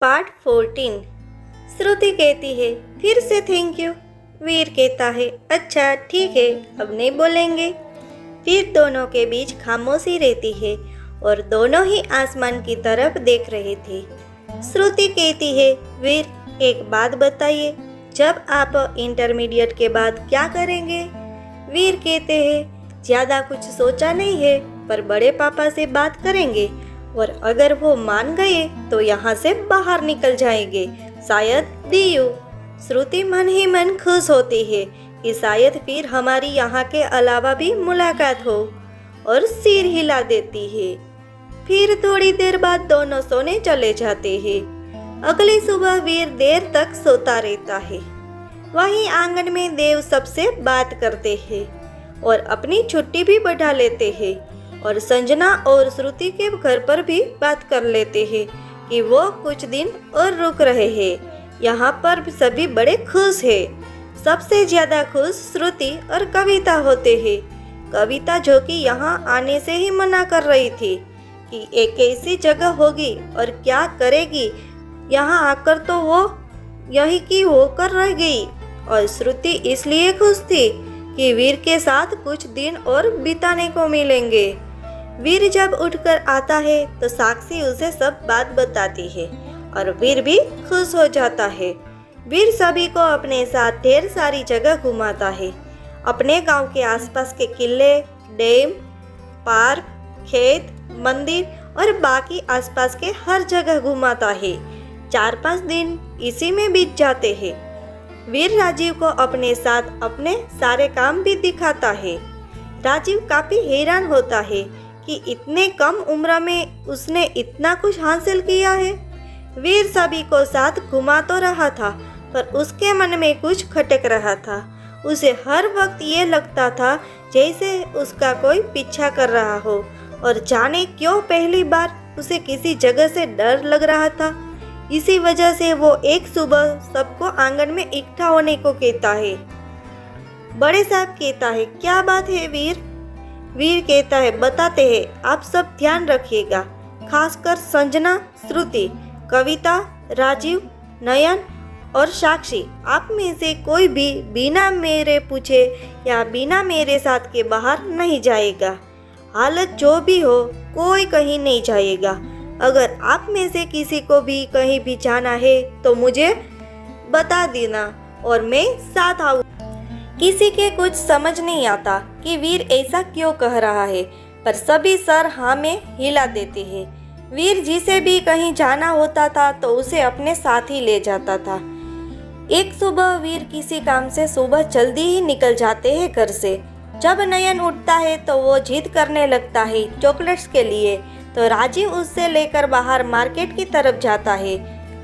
Part 14। श्रुति कहती है फिर से थैंक यू। वीर कहता है अच्छा ठीक है अब नहीं बोलेंगे। फिर दोनों के बीच खामोशी रहती है और दोनों ही आसमान की तरफ देख रहे थे। श्रुति कहती है वीर एक बात बताइए, जब आप इंटरमीडिएट के बाद क्या करेंगे? वीर कहते हैं ज़्यादा कुछ सोचा नहीं है, पर बड़े पापा से बात करेंगे और अगर वो मान गए तो यहाँ से बाहर निकल जाएंगे, शायद डीयू। श्रुति मन ही मन खुश होती है कि शायद फिर हमारी यहाँ के अलावा भी मुलाकात हो, और सिर हिला देती है। फिर थोड़ी देर बाद दोनों सोने चले जाते हैं। अगली सुबह वीर देर तक सोता रहता है। वहीं आंगन में देव सबसे बात करते हैं और अपनी छुट्टी भी बढ़ा लेते हैं, और संजना और श्रुति के घर पर भी बात कर लेते हैं कि वो कुछ दिन और रुक रहे हैं। यहाँ पर सभी बड़े खुश हैं। सबसे ज़्यादा खुश श्रुति और कविता होते हैं। कविता जो कि यहाँ आने से ही मना कर रही थी कि एक ऐसी जगह होगी और क्या करेगी, यहाँ आकर तो वो यही की होकर रह गई। और श्रुति इसलिए खुश थी कि वीर के साथ कुछ दिन और बिताने को मिलेंगे। वीर जब उठकर आता है तो साक्षी उसे सब बात बताती है और वीर भी खुश हो जाता है। वीर सभी को अपने साथ ढेर सारी जगह घुमाता है। अपने गांव के आसपास के किले, डैम, पार्क, खेत, मंदिर और बाकी आसपास के हर जगह घुमाता है। 4-5 दिन इसी में बीत जाते हैं। वीर राजीव को अपने साथ अपने सारे काम भी दिखाता है। राजीव काफी हैरान होता है कि इतने कम उम्र में उसने इतना कुछ हासिल किया है। वीर सभी को साथ घुमा तो रहा था, पर उसके मन में कुछ खटक रहा था। उसे हर वक्त ये लगता था जैसे उसका कोई पीछा कर रहा हो, और जाने क्यों पहली बार उसे किसी जगह से डर लग रहा था। इसी वजह से वो एक सुबह सबको आंगन में इकट्ठा होने को कहता है। बड़े साहब कहता है क्या बात है वीर? वीर कहता है बताते हैं, आप सब ध्यान रखिएगा, खासकर संजना, श्रुति, कविता, राजीव, नयन और साक्षी। आप में से कोई भी बिना मेरे पूछे या बिना मेरे साथ के बाहर नहीं जाएगा। हालत जो भी हो कोई कहीं नहीं जाएगा। अगर आप में से किसी को भी कहीं भी जाना है तो मुझे बता देना और मैं साथ आऊँ। किसी के कुछ समझ नहीं आता कि वीर ऐसा क्यों कह रहा है, पर सभी सर हाँ में हिला देते हैं। वीर जिसे भी कहीं जाना होता था तो उसे अपने साथ ही ले जाता था। एक सुबह वीर किसी काम से सुबह जल्दी ही निकल जाते हैं घर से। जब नयन उठता है तो वो जिद करने लगता है चॉकलेट्स के लिए, तो राजीव उससे लेकर बाहर मार्केट की तरफ जाता है।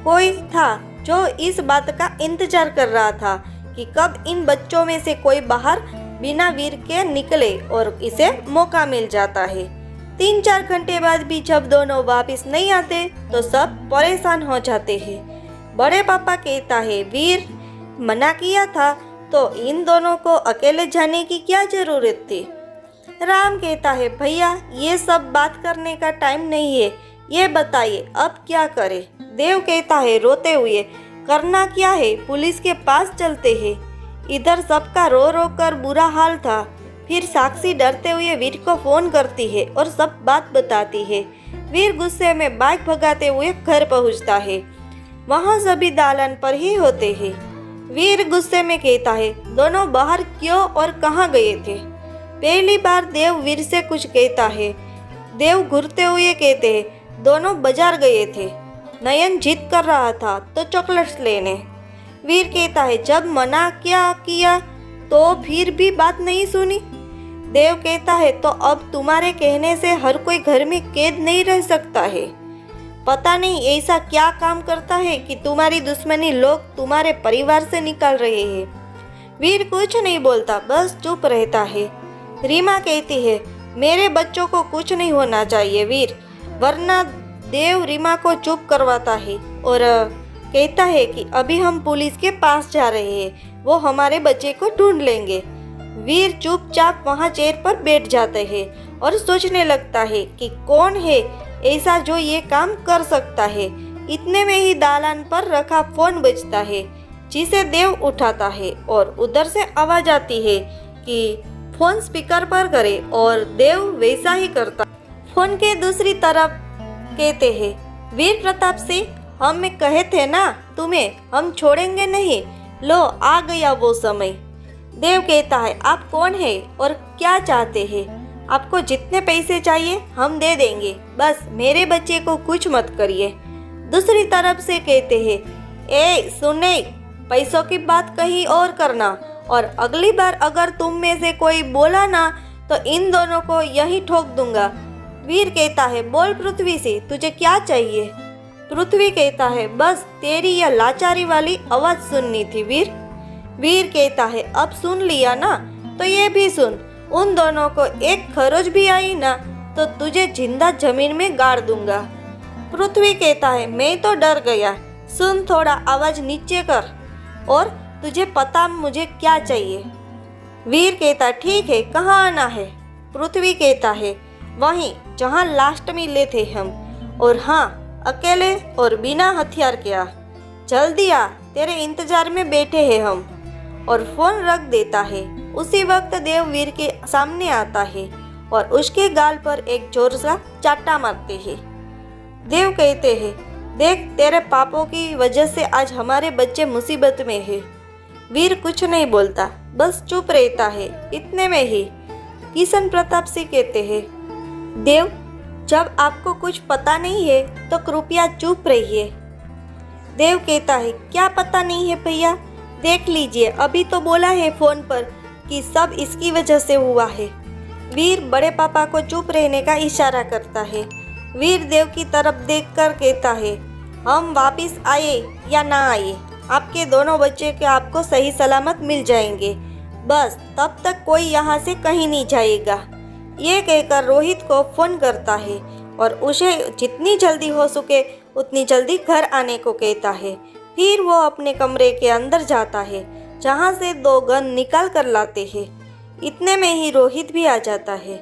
कोई था जो इस बात का इंतजार कर रहा था कि कब इन बच्चों में से कोई बाहर बिना वीर के निकले और इसे मौका मिल जाता है। 3-4 घंटे बाद भी जब दोनों वापस नहीं आते तो सब परेशान हो जाते हैं। बड़े पापा कहता है वीर मना किया था तो इन दोनों को अकेले जाने की क्या जरूरत थी? राम कहता है भैया ये सब बात करने का टाइम नहीं है, ये बताइए अब क्या करें? देव कहता है रोते हुए करना क्या है, पुलिस के पास चलते हैं। इधर सबका रो रो कर बुरा हाल था। फिर साक्षी डरते हुए वीर को फोन करती है और सब बात बताती है। वीर गुस्से में बाइक भगाते हुए घर पहुंचता है। वहां सभी दालन पर ही होते हैं। वीर गुस्से में कहता है दोनों बाहर क्यों और कहाँ गए थे? पहली बार देव वीर से कुछ कहता है। देव घूरते हुए कहते हैं दोनों बाजार गए थे, नयन जिद कर रहा था तो चॉकलेट्स लेने। वीर कहता है जब मना क्या किया तो फिर भी बात नहीं सुनी। देव कहता है तो अब तुम्हारे कहने से हर कोई घर में कैद नहीं रह सकता है। पता नहीं ऐसा क्या काम करता है कि तुम्हारी दुश्मनी लोग तुम्हारे परिवार से निकाल रहे हैं। वीर कुछ नहीं बोलता, बस चुप रहता है। रीमा कहती है मेरे बच्चों को कुछ नहीं होना चाहिए वीर, वरना देव रीमा को चुप करवाता है और कहता है कि अभी हम पुलिस के पास जा रहे हैं, वो हमारे बच्चे को ढूंढ लेंगे। वीर चुपचाप वहाँ चेयर पर बैठ जाते हैं और सोचने लगता है कि कौन है ऐसा जो ये काम कर सकता है। इतने में ही दालान पर रखा फोन बजता है, जिसे देव उठाता है और उधर से आवाज आती है कि फोन स्पीकर पर करे, और देव वैसा ही करता। फोन के दूसरी तरफ कहते हैं, वीर प्रताप सिंह, हम कहे थे ना तुम्हें, हम छोड़ेंगे नहीं, लो आ गया वो समय। देव कहता है, आप कौन है और क्या चाहते हैं? आपको जितने पैसे चाहिए हम दे देंगे, बस मेरे बच्चे को कुछ मत करिए। दूसरी तरफ से कहते हैं, ए सुने, पैसों की बात कहीं और करना, और अगली बार अगर तुम में से कोई बोला ना तो इन दोनों को यहीं ठोक दूंगा। वीर कहता है, बोल पृथ्वी से, तुझे क्या चाहिए? पृथ्वी कहता है, बस तेरी यह लाचारी वाली आवाज सुननी थी वीर। वीर कहता है, अब सुन लिया ना तो ये भी सुन, उन दोनों को एक खरोच भी आई ना तो तुझे जिंदा जमीन में गाड़ दूंगा। पृथ्वी कहता है, मैं तो डर गया, सुन थोड़ा आवाज नीचे कर, और तुझे पता मुझे क्या चाहिए। वीर कहता, ठीक है, कहाँ आना है? पृथ्वी कहता है, वहीं जहाँ लास्ट में मिले थे हम, और हाँ अकेले और बिना हथियार के आ, जल्दी आ, तेरे इंतजार में बैठे हैं हम। और फोन रख देता है। उसी वक्त देव वीर के सामने आता है और उसके गाल पर एक जोर सा चाटा मारते हैं। देव कहते हैं, देख तेरे पापों की वजह से आज हमारे बच्चे मुसीबत में है। वीर कुछ नहीं बोलता, बस चुप रहता है। इतने में ही किशन प्रताप सिंह कहते हैं, देव जब आपको कुछ पता नहीं है तो कृपया चुप रहिए। देव कहता है, क्या पता नहीं है भैया? देख लीजिए, अभी तो बोला है फोन पर कि सब इसकी वजह से हुआ है। वीर बड़े पापा को चुप रहने का इशारा करता है। वीर देव की तरफ देखकर कहता है, हम वापस आए या ना आए, आपके दोनों बच्चे के आपको सही सलामत मिल जाएंगे, बस तब तक कोई यहाँ से कहीं नहीं जाएगा। ये कहकर रोहित को फोन करता है और उसे जितनी जल्दी हो सके उतनी जल्दी घर आने को कहता है। फिर वो अपने कमरे के अंदर जाता है, जहाँ से 2 गन निकाल कर लाते हैं। इतने में ही रोहित भी आ जाता है।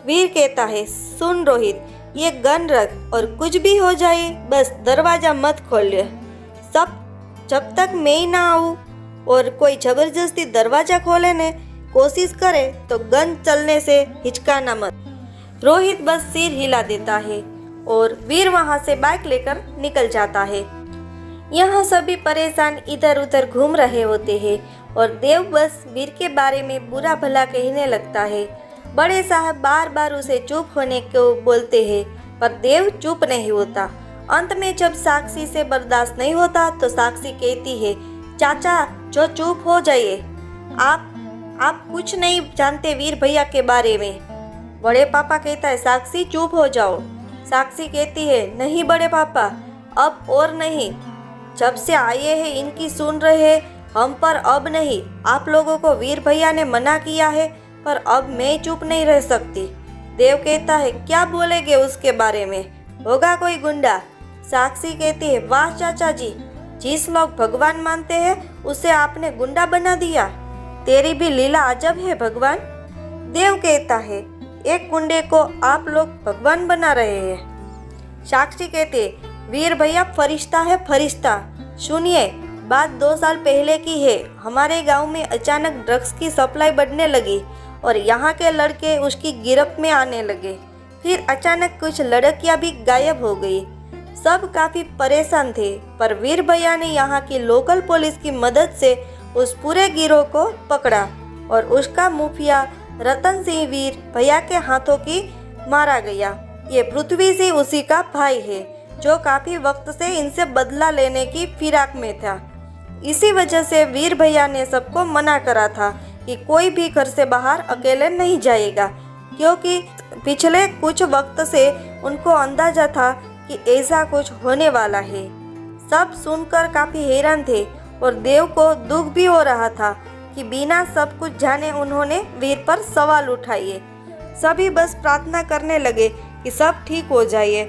वीर कहता है, सुन रोहित, ये गन रख और कुछ भी हो जाए बस दरवाज़ा मत खोल। सब जब तक मैं ना आऊँ और कोई ज़बरदस्ती दरवाज़ा खोले ने कोशिश करे तो गन चलने से हिचकाना मत। रोहित बस सिर हिला देता है और वीर वहाँ से बाइक लेकर निकल जाता है। यहाँ सभी परेशान इधर उधर घूम रहे होते हैं और देव बस वीर के बारे में बुरा भला कहने लगता है। बड़े साहब बार बार उसे चुप होने को बोलते हैं पर देव चुप नहीं होता। अंत में जब साक्षी से बर्दाश्त नहीं होता तो साक्षी कहती है, चाचा जो चुप हो जाइए, आप कुछ नहीं जानते वीर भैया के बारे में। बड़े पापा कहता है, साक्षी चुप हो जाओ। साक्षी कहती है, नहीं बड़े पापा, अब और नहीं, जब से आए हैं इनकी सुन रहे हैं हम, पर अब नहीं। आप लोगों को वीर भैया ने मना किया है पर अब मैं चुप नहीं रह सकती। देव कहता है, क्या बोलेंगे उसके बारे में, होगा कोई गुंडा। साक्षी कहती है, वाह चाचा जी, जिस लोग भगवान मानते हैं उसे आपने गुंडा बना दिया, तेरी भी लीला अजब है भगवान। देव कहता है, एक गुंडे को आप लोग भगवान बना रहे हैं। साक्षी कहते, वीर भैया फरिश्ता है फरिश्ता। सुनिए, बात 2 साल पहले की है। हमारे गांव में अचानक ड्रग्स की सप्लाई बढ़ने लगी और यहाँ के लड़के उसकी गिरफ्त में आने लगे। फिर अचानक कुछ लड़कियाँ भी गायब हो गई। सब काफ़ी परेशान थे पर वीर भैया ने यहाँ की लोकल पुलिस की मदद से उस पूरे गिरोह को पकड़ा और उसका मुखिया रतन सिंह वीर भैया के हाथों की मारा गया। ये पृथ्वी सिंह उसी का भाई है जो काफ़ी वक्त से इनसे बदला लेने की फिराक में था। इसी वजह से वीर भैया ने सबको मना करा था कि कोई भी घर से बाहर अकेले नहीं जाएगा, क्योंकि पिछले कुछ वक्त से उनको अंदाजा था कि ऐसा कुछ होने वाला है। सब सुनकर काफ़ी हैरान थे और देव को दुख भी हो रहा था कि बिना सब कुछ जाने उन्होंने वीर पर सवाल उठाए। सभी बस प्रार्थना करने लगे कि सब ठीक हो जाए।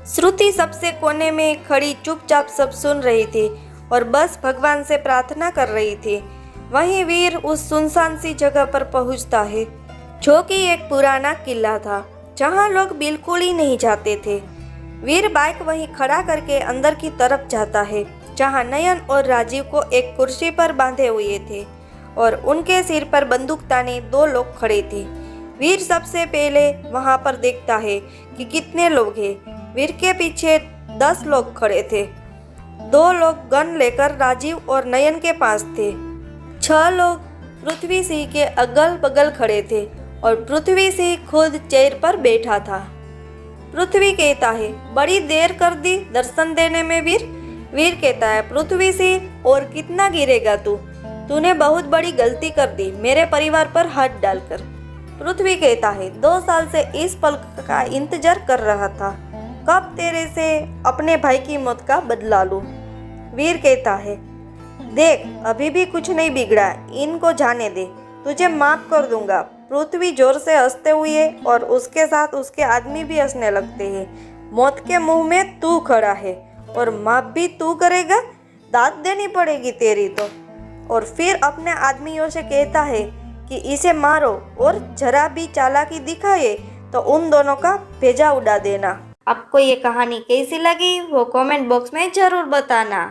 श्रुति सबसे कोने में खड़ी चुपचाप सब सुन रही थी और बस भगवान से प्रार्थना कर रही थी। वहीं वीर उस सुनसान सी जगह पर पहुंचता है जो कि एक पुराना किला था, जहां लोग बिल्कुल ही नहीं जाते थे। वीर बाइक वहीं खड़ा करके अंदर की तरफ जाता है जहां नयन और राजीव को एक कुर्सी पर बांधे हुए थे और उनके सिर पर बंदूक ताने 2 लोग खड़े थे। वीर सबसे पहले वहां पर देखता है कि कितने लोग हैं। वीर के पीछे 10 लोग खड़े थे। 2 लोग गन लेकर राजीव और नयन के पास थे। 6 लोग पृथ्वी सिंह के अगल बगल खड़े थे और पृथ्वी सिंह खुद चेयर पर बैठा था। पृथ्वी कहता है, बड़ी देर कर दी दर्शन देने में वीर। वीर कहता है, पृथ्वी सिंह और कितना गिरेगा तू? तूने बहुत बड़ी गलती कर दी मेरे परिवार पर हाथ डालकर। पृथ्वी कहता है, 2 साल से इस पल का इंतजार कर रहा था, कब तेरे से अपने भाई की मौत का बदला लूं। वीर कहता है, देख अभी भी कुछ नहीं बिगड़ा, इनको जाने दे, तुझे माफ कर दूंगा। पृथ्वी जोर से हंसते हुए और उसके साथ उसके आदमी भी हंसने लगते हैं। मौत के मुंह में तू खड़ा है और माफ भी तू करेगा, दाद देनी पड़ेगी तेरी तो। और फिर अपने आदमियों से कहता है कि इसे मारो और जरा भी चालाकी दिखाए तो उन दोनों का भेजा उड़ा देना। आपको ये कहानी कैसी लगी वो कमेंट बॉक्स में ज़रूर बताना।